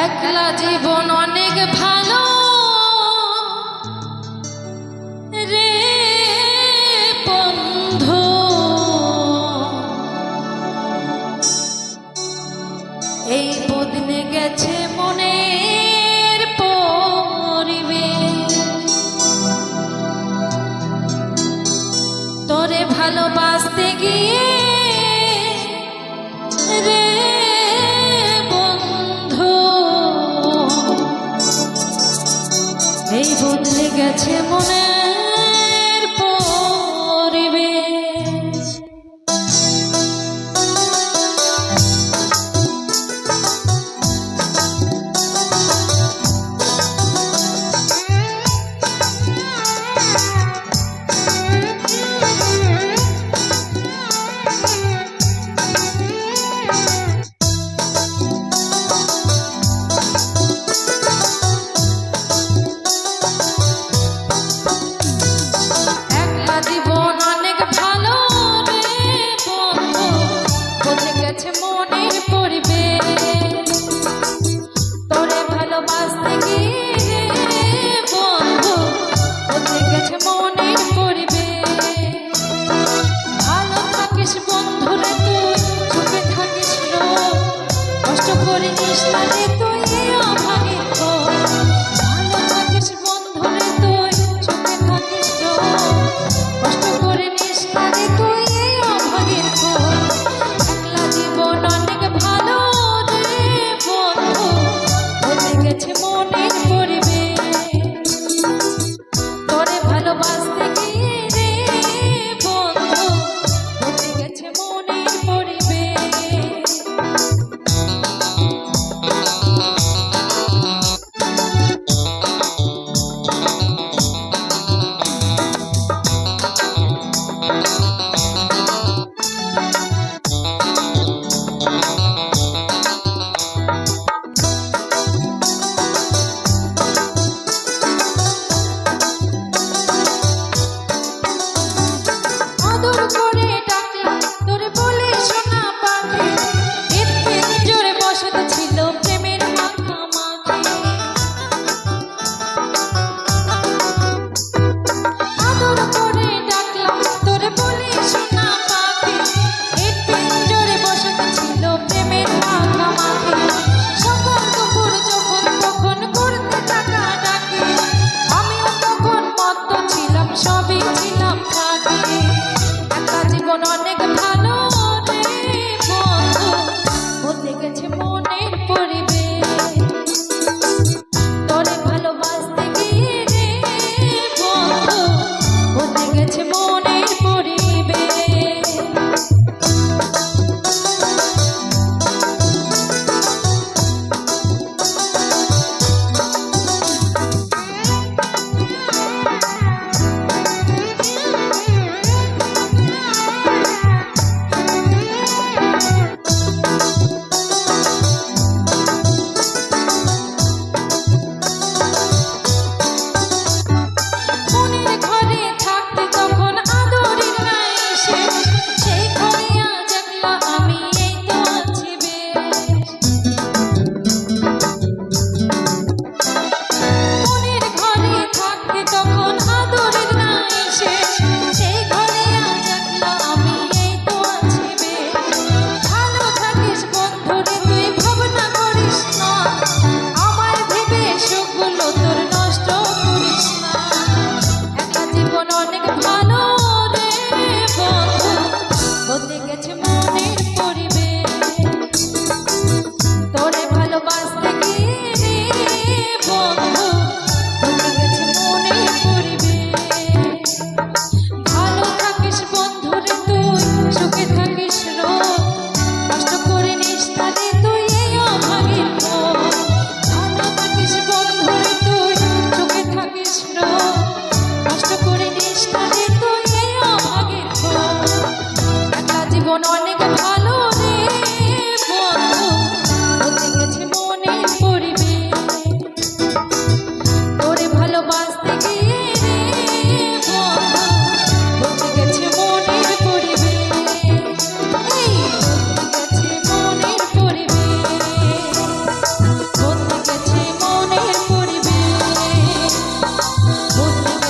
একলা জীবন অনেক ভালো রে বন্ধু, এই বদলে গেছে মনের পরিবেশ। তোরে ভালোবাসতে গিয়ে রে বন্ধু, এই বদলে গেছে মনের পরিবেশ। অনেক ভালো রে বন্ধু, বদলে গেছে মনের পরিবেশ। তোরে ভালোবাসতে গিয়ে রে বন্ধু, বদলে গেছে মনের পরিবেশ। অনেক ভালো রে বন্ধু, বদলে গেছে মনের পরিবেশ। তোরে ভালোবাসতে গিয়ে রে বন্ধু, বদলে গেছে মনের পরিবেশ। ভুলতে